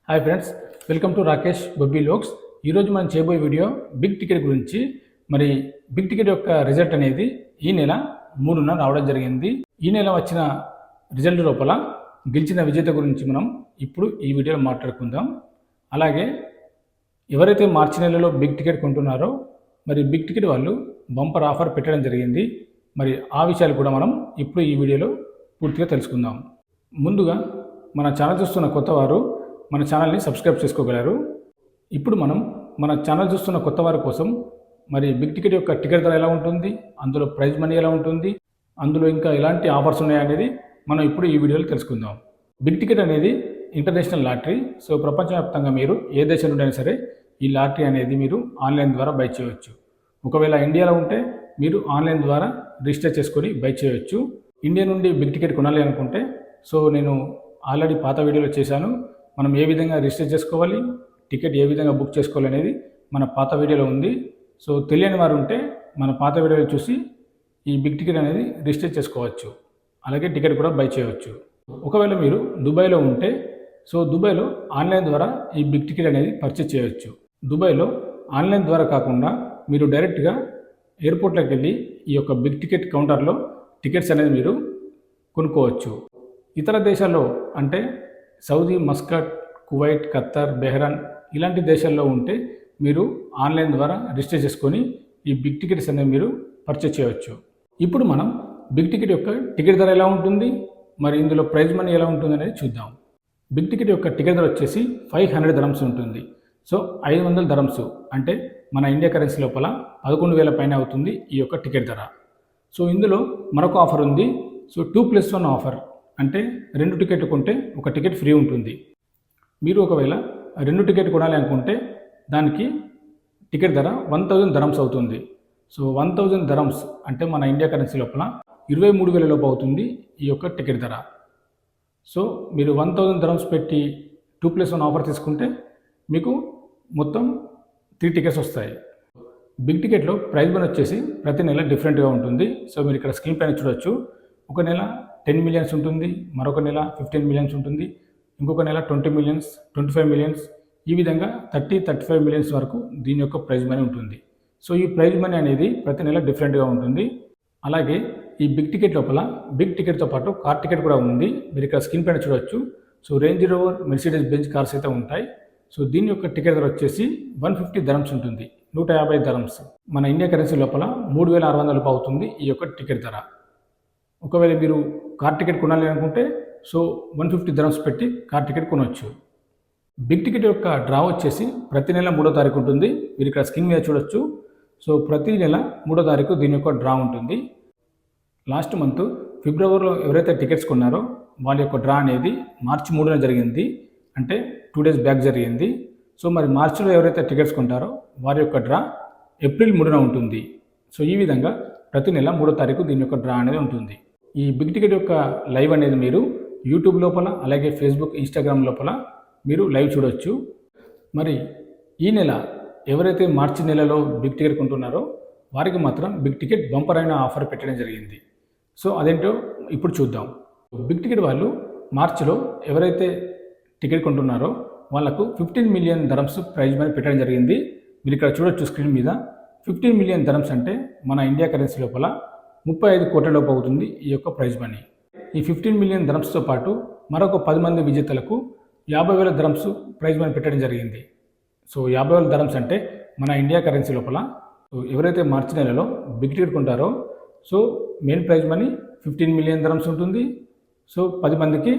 Hi friends, welcome to Rakesh Bobby vlogs. ఈరోజు మనం చేయబోయే వీడియో బిగ్ టికెట్ గురించి. మరి బిగ్ టికెట్ యొక్క రిజల్ట్ అనేది ఈ నెల 3న రావడం జరిగింది. ఈ నెల వచ్చిన రిజల్ట్ లోపల గెలిచిన విజేత గురించి మనం ఇప్పుడు ఈ వీడియోలో మాట్లాడుకుందాం. అలాగే ఎవరైతే మార్చి నెలలో బిగ్ టికెట్ కొంటున్నారో మరి బిగ్ టికెట్ వాళ్ళు బంపర్ ఆఫర్ పెట్టడం జరిగింది. మరి ఆ విషయాలు కూడా మనం ఇప్పుడు ఈ వీడియోలో పూర్తిగా తెలుసుకుందాం. ముందుగా మన ఛానల్ చూస్తున్న కొత్త వారు మన ఛానల్ని సబ్స్క్రైబ్ చేసుకోగలరు. ఇప్పుడు మనం మన ఛానల్ చూస్తున్న కొత్త వారి కోసం మరి బిగ్ టికెట్ యొక్క టికెట్ ధర ఎలా ఉంటుంది, అందులో ప్రైజ్ మనీ ఎలా ఉంటుంది, అందులో ఇంకా ఎలాంటి ఆఫర్స్ ఉన్నాయనేది మనం ఇప్పుడు ఈ వీడియోలో తెలుసుకుందాం. బిగ్ టికెట్ అనేది ఇంటర్నేషనల్ లాటరీ. సో ప్రపంచవ్యాప్తంగా మీరు ఏ దేశం నుండి అయినా సరే ఈ లాటరీ అనేది మీరు ఆన్లైన్ ద్వారా బై చేయవచ్చు. ఒకవేళ ఇండియాలో ఉంటే మీరు ఆన్లైన్ ద్వారా రిజిస్టర్ చేసుకొని బై చేయవచ్చు. ఇండియా నుండి బిగ్ టికెట్ కొనాలి అనుకుంటే సో నేను ఆల్రెడీ పాత వీడియోలో చేశాను. మనం ఏ విధంగా రిజిస్టర్ చేసుకోవాలి, టికెట్ ఏ విధంగా బుక్ చేసుకోవాలి అనేది మన పాత వీడియోలో ఉంది. సో తెలియని వారు ఉంటే మన పాత వీడియోలో చూసి ఈ బిగ్ టికెట్ అనేది రిజిస్టర్ చేసుకోవచ్చు. అలాగే టికెట్ కూడా బై చేయవచ్చు. ఒకవేళ మీరు దుబాయ్లో ఉంటే సో దుబాయ్లో ఆన్లైన్ ద్వారా ఈ బిగ్ టికెట్ అనేది పర్చేజ్ చేయవచ్చు. దుబాయ్లో ఆన్లైన్ ద్వారా కాకుండా మీరు డైరెక్ట్గా ఎయిర్పోర్ట్లోకి వెళ్ళి ఈ యొక్క బిగ్ టికెట్ కౌంటర్లో టికెట్స్ అనేది మీరు కొనుక్కోవచ్చు. ఇతర దేశాల్లో అంటే సౌదీ, మస్కట్, కువైట్, ఖత్తర్, బెహ్రాన్ ఇలాంటి దేశాల్లో ఉంటే మీరు ఆన్లైన్ ద్వారా రిజిస్టర్ చేసుకొని ఈ బిగ్ టికెట్స్ అనేవి మీరు పర్చేజ్ చేయవచ్చు. ఇప్పుడు మనం బిగ్ టికెట్ యొక్క టికెట్ ధర ఎలా ఉంటుంది, మరి ఇందులో ప్రైజ్ మనీ ఎలా ఉంటుంది అనేది చూద్దాం. బిగ్ టికెట్ యొక్క టికెట్ ధర వచ్చేసి 500 dirhams ఉంటుంది. సో 500 dirhams అంటే మన ఇండియా కరెన్సీ లోపల 11,000 పైన అవుతుంది ఈ యొక్క టికెట్ ధర. సో ఇందులో మరొక ఆఫర్ ఉంది. సో 2+1 ఆఫర్ అంటే 2 టికెట్లు కొంటే ఒక టికెట్ ఫ్రీ ఉంటుంది. మీరు ఒకవేళ 2 టికెట్ కొనాలి అనుకుంటే దానికి టికెట్ ధర 1000 dirhams అవుతుంది. సో 1000 dirhams అంటే మన ఇండియా కరెన్సీ లోపల 23,000 లోపు అవుతుంది ఈ యొక్క టికెట్ ధర. సో మీరు 1000 dirhams పెట్టి 2+1 ఆఫర్ తీసుకుంటే మీకు మొత్తం 3 టికెట్స్ వస్తాయి. బిగ్ టికెట్లో ప్రైజ్ మనీ వచ్చేసి ప్రతి నెల డిఫరెంట్గా ఉంటుంది. సో మీరు ఇక్కడ స్క్రీన్ పైన చూడొచ్చు. ఒక నెల 10 millions ఉంటుంది, మరొక నెల 15 millions ఉంటుంది, ఇంకొక నెల 20 millions, 25 millions, ఈ విధంగా 30-35 millions వరకు దీని యొక్క ప్రైజ్ మనీ ఉంటుంది. సో ఈ ప్రైజ్ మనీ అనేది ప్రతి నెల డిఫరెంట్గా ఉంటుంది. అలాగే ఈ బిగ్ టికెట్ లోపల బిగ్ టికెట్తో పాటు కార్ టికెట్ కూడా ఉంది. మీరు ఇక్కడ స్క్రీన్ పైన చూడొచ్చు. So range rover, Mercedes Benz cars అయితే ఉంటాయి. సో దీని యొక్క టికెట్ ధర వచ్చేసి 150 dirhams ఉంటుంది, 150 dirhams. మన ఇండియా కరెన్సీ లోపల 3,600 అవుతుంది ఈ యొక్క టికెట్ ధర. ఒకవేళ మీరు కార్ టికెట్ కొనాలి అనుకుంటే సో 150 dirhams పెట్టి కార్ టికెట్ కొనవచ్చు. బిగ్ టికెట్ యొక్క డ్రా వచ్చేసి ప్రతి నెల 3వ తారీఖు ఉంటుంది. మీరు ఇక్కడ స్క్రీన్ మీద చూడొచ్చు. సో ప్రతి నెల 3వ తారీఖు దీని యొక్క డ్రా ఉంటుంది. లాస్ట్ మంత్ ఫిబ్రవరిలో ఎవరైతే టికెట్స్ కొన్నారో వాళ్ళ యొక్క డ్రా అనేది మార్చి 3న జరిగింది, అంటే 2 days బ్యాక్ జరిగింది. సో మరి మార్చిలో ఎవరైతే టికెట్స్ కొంటారో వారి యొక్క డ్రా ఏప్రిల్ 3న ఉంటుంది. సో ఈ విధంగా ప్రతి నెల 3వ తారీఖు దీని యొక్క డ్రా అనేది ఉంటుంది. ఈ బిగ్ టికెట్ యొక్క లైవ్ అనేది మీరు యూట్యూబ్ లోపల అలాగే ఫేస్బుక్, ఇన్స్టాగ్రామ్ లోపల మీరు లైవ్ చూడవచ్చు. మరి ఈ నెల ఎవరైతే మార్చి నెలలో బిగ్ టికెట్ కొంటున్నారో వారికి మాత్రం బిగ్ టికెట్ బంపర్ అయిన ఆఫర్ పెట్టడం జరిగింది. సో అదేంటో ఇప్పుడు చూద్దాం. బిగ్ టికెట్ వాళ్ళు మార్చిలో ఎవరైతే టికెట్ కొంటున్నారో వాళ్ళకు 15 million dirhams ప్రైజ్ మనీ పెట్టడం జరిగింది. మీరు ఇక్కడ చూడొచ్చు స్క్రీన్ మీద. 15 million dirhams అంటే మన ఇండియా కరెన్సీ లోపల 35 కోట్ల లోపు అవుతుంది ఈ యొక్క ప్రైజ్ మనీ. ఈ 15 million dirhamsతో పాటు మరొక 10 మంది విజేతలకు 50,000 dirhams ప్రైజ్ మనీ పెట్టడం జరిగింది. సో 50,000 dirhams అంటే మన ఇండియా కరెన్సీ లోపల ఎవరైతే మార్చి నెలలో బిగ్ టికెట్ కొంటారో so main prize money 15 million dirhams ఉంటుంది. సో 10 మందికి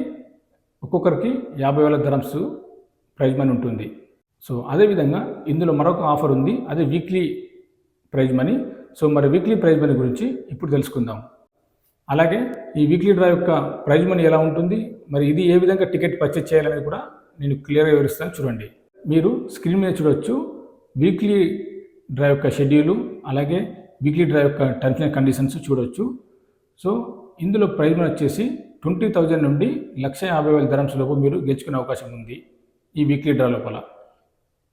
ఒక్కొక్కరికి 50,000 dirhams ప్రైజ్ మనీ ఉంటుంది. సో అదేవిధంగా ఇందులో మరొక ఆఫర్ ఉంది, అదే వీక్లీ ప్రైజ్ మనీ. సో మరి వీక్లీ ప్రైజ్ మనీ గురించి ఇప్పుడు తెలుసుకుందాం. అలాగే ఈ వీక్లీ డ్రా యొక్క ప్రైజ్ మనీ ఎలా ఉంటుంది, మరి ఇది ఏ విధంగా టికెట్ పర్చేజ్ చేయాలనేది కూడా నేను క్లియర్గా వివరిస్తాను. చూడండి, మీరు స్క్రీన్ మీద చూడవచ్చు. వీక్లీ డ్రా యొక్క షెడ్యూలు అలాగే వీక్లీ డ్రా యొక్క టర్మ్స్ అండ్ కండిషన్స్ చూడవచ్చు. సో ఇందులో ప్రైజ్ మనీ వచ్చేసి 20,000 నుండి 150,000 dirhams లోపు మీరు గెలుచుకునే అవకాశం ఉంది ఈ వీక్లీ డ్రా లోపల.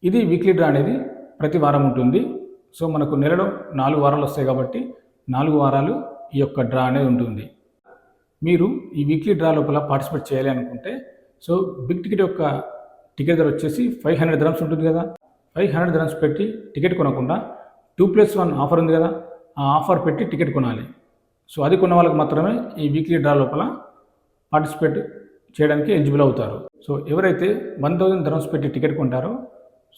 ఇది వీక్లీ డ్రా అనేది ప్రతి వారం ఉంటుంది. సో మనకు నెలలో 4 వారాలు వస్తాయి కాబట్టి 4 వారాలు ఈ యొక్క డ్రా అనేది ఉంటుంది. మీరు ఈ వీక్లీ డ్రా లోపల పార్టిసిపేట్ చేయాలి అనుకుంటే సో బిగ్ టికెట్ యొక్క టికెట్ ధర వచ్చేసి 500 dirhams ఉంటుంది కదా. 500 dirhams పెట్టి టికెట్ కొనకుండా 2+1 ఆఫర్ ఉంది కదా, ఆ ఆఫర్ పెట్టి టికెట్ కొనాలి. సో అది కొన్న వాళ్ళకి మాత్రమే ఈ వీక్లీ డ్రా లోపల పార్టిసిపేట్ చేయడానికి ఎలిజిబుల్ అవుతారు. సో ఎవరైతే 1000 dirhams పెట్టి టికెట్ కొంటారో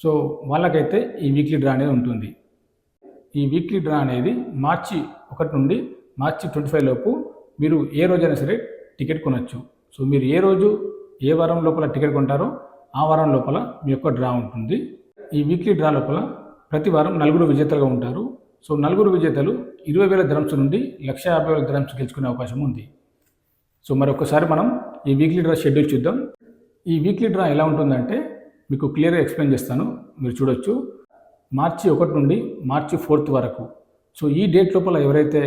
సో వాళ్ళకైతే ఈ వీక్లీ డ్రా అనేది ఉంటుంది. ఈ వీక్లీ డ్రా అనేది మార్చి 1 నుండి మార్చి 25 లోపు మీరు ఏ రోజైనా సరే టికెట్ కొనవచ్చు. సో మీరు ఏ రోజు ఏ వారం లోపల టికెట్ కొంటారో ఆ వారం లోపల మీ యొక్క డ్రా ఉంటుంది. ఈ వీక్లీ డ్రా లోపల ప్రతి వారం 4 విజేతలుగా ఉంటారు. సో 4 విజేతలు 20,000 dirhams నుండి 1,50,000 dirhams గెలుచుకునే అవకాశం ఉంది. సో మరొకసారి మనం ఈ వీక్లీ డ్రా షెడ్యూల్ చూద్దాం. ఈ వీక్లీ డ్రా ఎలా ఉంటుందంటే మీకు క్లియర్గా ఎక్స్ప్లెయిన్ చేస్తాను, మీరు చూడొచ్చు. మార్చి 1 నుండి మార్చి 4 వరకు. సో ఈ డేట్ లోపల ఎవరైతే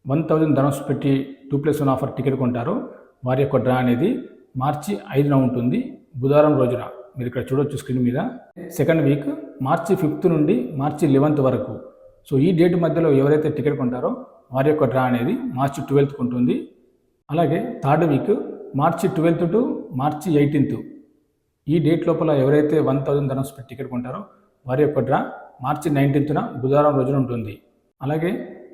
1000 dirhams పెట్టి 2+1 ఆఫర్ టికెట్ కొంటారో వారి యొక్క డ్రా అనేది మార్చి 5న ఉంటుంది, బుధవారం రోజున. మీరు ఇక్కడ చూడొచ్చు స్క్రీన్ మీద. సెకండ్ వీక్ మార్చి 5th నుండి మార్చి 11th వరకు. సో ఈ డేట్ మధ్యలో ఎవరైతే టికెట్ కొంటారో వారి యొక్క డ్రా అనేది మార్చి 12th ఉంటుంది. అలాగే third week March 12th to March 18th. ఈ డేట్ లోపల ఎవరైతే 1000 dirhams పెట్టి టికెట్ కొంటారో వారి యొక్క డ్రా మార్చి 19th బుధవారం రోజున ఉంటుంది. అలాగే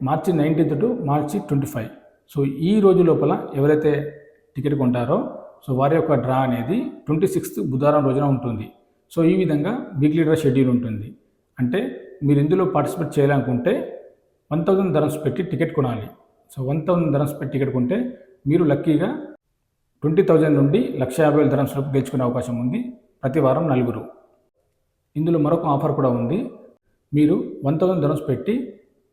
మార్చి 19th టు మార్చి 25. సో ఈ రోజు లోపల ఎవరైతే టికెట్ కొంటారో సో వారి యొక్క డ్రా అనేది 26th బుధవారం రోజున ఉంటుంది. సో ఈ విధంగా వీక్లీ డ్రా షెడ్యూల్ ఉంటుంది. అంటే మీరు ఇందులో పార్టిసిపేట్ చేయాలనుకుంటే 1000 dirhams పెట్టి టికెట్ కొనాలి. సో 1000 dirhams పెట్టి టికెట్ కొంటే మీరు లక్కీగా 20,000 నుండి 1,50,000 dirhams లోపు గెలుచుకునే అవకాశం ఉంది, ప్రతి వారం 4. ఇందులో మరొక ఆఫర్ కూడా ఉంది. మీరు 1000 dirhams పెట్టి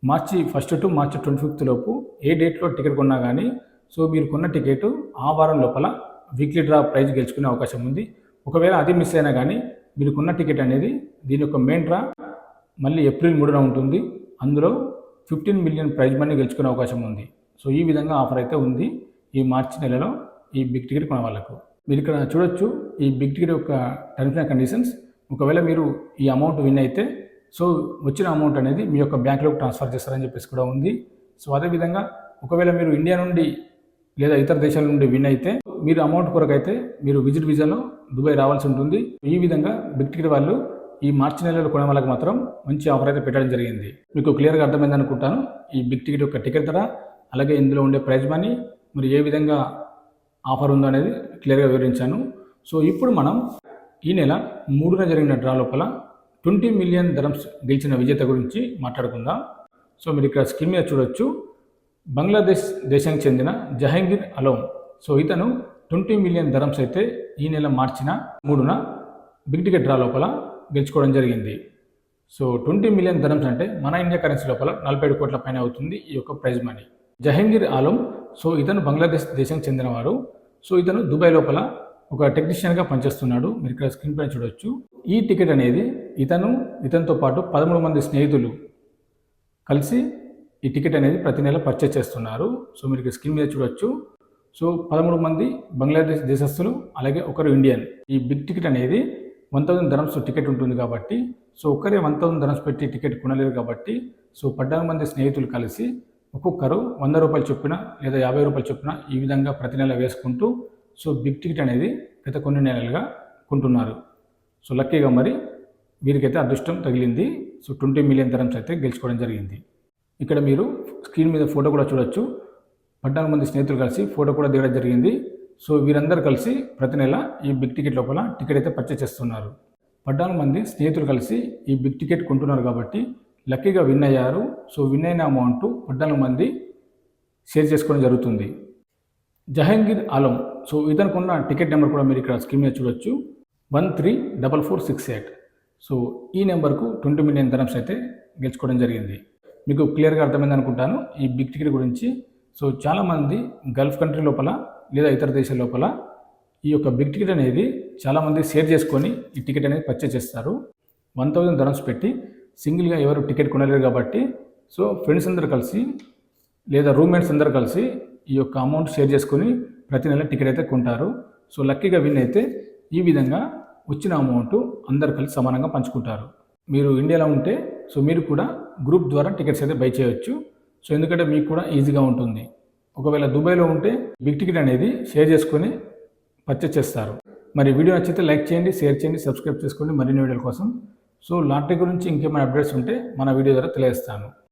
మార్చి 1 టు మార్చి 25 లోపు ఏ డేట్లో టికెట్ కొన్నా కానీ సో మీరు కొన్న టికెట్ ఆ వారం లోపల వీక్లీ డ్రా ప్రైజ్ గెలుచుకునే అవకాశం ఉంది. ఒకవేళ అది మిస్ అయినా కానీ మీరు కొన్న టికెట్ అనేది దీని యొక్క మెయిన్ డ్రా మళ్ళీ ఏప్రిల్ 3న ఉంటుంది. అందులో 15 million ప్రైజ్ మనీ గెలుచుకునే అవకాశం ఉంది. సో ఈ విధంగా ఆఫర్ అయితే ఉంది ఈ మార్చి నెలలో ఈ బిగ్ టికెట్ కొనే వాళ్ళకు. మీరు ఇక్కడ చూడొచ్చు ఈ బిగ్ టికెట్ యొక్క టర్మ్స్ అండ్ కండిషన్స్. ఒకవేళ మీరు ఈ అమౌంట్ విన్ అయితే సో వచ్చిన అమౌంట్ అనేది మీ యొక్క బ్యాంక్లోకి ట్రాన్స్ఫర్ చేస్తారని చెప్పేసి కూడా ఉంది. సో అదేవిధంగా ఒకవేళ మీరు ఇండియా నుండి లేదా ఇతర దేశాల నుండి విన్ అయితే మీరు అమౌంట్ కొరకు అయితే మీరు విజిట్ వీసాలో దుబాయ్ రావాల్సి ఉంటుంది. ఈ విధంగా బిగ్ టికెట్ వాళ్ళు ఈ మార్చి నెలలో కొనే వాళ్ళకి మాత్రం మంచి ఆఫర్ అయితే పెట్టడం జరిగింది. మీకు క్లియర్గా అర్థమైంది అనుకుంటాను ఈ బిగ్ టికెట్ యొక్క టికెట్ ధర, అలాగే ఇందులో ఉండే ప్రైజ్ మనీ, మరి ఏ విధంగా ఆఫర్ ఉందో అనేది క్లియర్గా వివరించాను. సో ఇప్పుడు మనం ఈ నెల 3న జరిగిన డ్రా లోపల 20 million dirhams గెలిచిన విజేత గురించి మాట్లాడుకుందాం. సో మీరు ఇక్కడ స్క్రీన్ మీద చూడొచ్చు. బంగ్లాదేశ్ దేశానికి చెందిన జహంగీర్ అలోమ్. సో ఇతను 20 million dirhams అయితే ఈ నెల మార్చిన 3న బిగ్ టికెట్ డ్రా లోపల గెలుచుకోవడం జరిగింది. సో 20 million dirhams అంటే మన ఇండియా కరెన్సీ లోపల 47 కోట్ల పైన అవుతుంది ఈ యొక్క prize money. Jahangir Alam so ఇతను బంగ్లాదేశ్ దేశానికి చెందినవారు. సో ఇతను దుబాయ్ లోపల ఒక టెక్నీషియన్గా పనిచేస్తున్నాడు. మీరు ఇక్కడ స్క్రీన్ పైన చూడొచ్చు. ఈ టికెట్ అనేది ఇతనితో పాటు 13 మంది స్నేహితులు కలిసి ఈ టికెట్ అనేది ప్రతి నెల పర్చేస్ చేస్తున్నారు. సో మీరు ఇక్కడ స్క్రీన్ మీద చూడొచ్చు. సో 13 మంది బంగ్లాదేశ్ దేశస్తులు, అలాగే ఒకరు ఇండియన్. ఈ బిగ్ టికెట్ అనేది 1000 dirhams టికెట్ ఉంటుంది కాబట్టి సో ఒకరే 1000 dirhams పెట్టి టికెట్ కొనలేరు కాబట్టి సో 14 మంది స్నేహితులు కలిసి ఒక్కొక్కరు 100 రూపాయలు చొప్పున లేదా 50 రూపాయలు చొప్పున ఈ విధంగా ప్రతి నెల వేసుకుంటూ సో బిగ్ టికెట్ అనేది గత కొన్ని నెలలుగా కొంటున్నారు. సో లక్కీగా మరి వీరికైతే అదృష్టం తగిలింది. సో 20 million dirhams అయితే గెలుచుకోవడం జరిగింది. ఇక్కడ మీరు స్క్రీన్ మీద ఫోటో కూడా చూడొచ్చు. 14 మంది స్నేహితులు కలిసి ఫోటో కూడా దిగడం జరిగింది. సో వీరందరూ కలిసి ప్రతి నెల ఈ బిగ్ టికెట్ లోపల టికెట్ అయితే పర్చేస్ చేస్తున్నారు. 14 మంది స్నేహితులు కలిసి ఈ బిగ్ టికెట్ కొంటున్నారు కాబట్టి లక్కీగా విన్ అయ్యారు. సో విన్ అయిన అమౌంట్ 14 మంది షేర్ చేసుకోవడం జరుగుతుంది. జహంగీర్ ఆలం సో ఇతనుకున్న టికెట్ నెంబర్ కూడా మీరు ఇక్కడ స్క్రీన్ మీద చూడొచ్చు. 134468. సో ఈ నెంబర్కు 20 million dirhams అయితే గెలుచుకోవడం జరిగింది. మీకు క్లియర్గా అర్థమైంది అనుకుంటాను ఈ బిగ్ టికెట్ గురించి. సో చాలామంది గల్ఫ్ కంట్రీ లోపల లేదా ఇతర దేశాల లోపల ఈ యొక్క బిగ్ టికెట్ అనేది చాలామంది షేర్ చేసుకొని ఈ టికెట్ అనేది పర్చేస్ చేస్తారు. 1000 dirhams పెట్టి సింగిల్గా ఎవరు టికెట్ కొనలేరు కాబట్టి సో ఫ్రెండ్స్ అందరూ కలిసి లేదా రూమ్మేట్స్ అందరూ కలిసి ఈ యొక్క అమౌంట్ షేర్ చేసుకొని ప్రతి నెల టికెట్ అయితే కొంటారు. సో లక్కీగా విన్ అయితే ఈ విధంగా వచ్చిన అమౌంట్ అందరు కలిసి సమానంగా పంచుకుంటారు. మీరు ఇండియాలో ఉంటే సో మీరు కూడా గ్రూప్ ద్వారా టికెట్స్ అయితే బై చేయవచ్చు. సో ఎందుకంటే మీకు కూడా ఈజీగా ఉంటుంది. ఒకవేళ దుబాయ్లో ఉంటే బిగ్ టికెట్ అనేది షేర్ చేసుకొని పర్చేస్ చేస్తారు. మరి వీడియో నచ్చితే లైక్ చేయండి, షేర్ చేయండి, సబ్స్క్రైబ్ చేసుకోండి మరిన్ని వీడియోల కోసం. సో లాటరీ గురించి ఇంకేమైనా అప్డేట్స్ ఉంటే మన వీడియో ద్వారా తెలియజేస్తాను.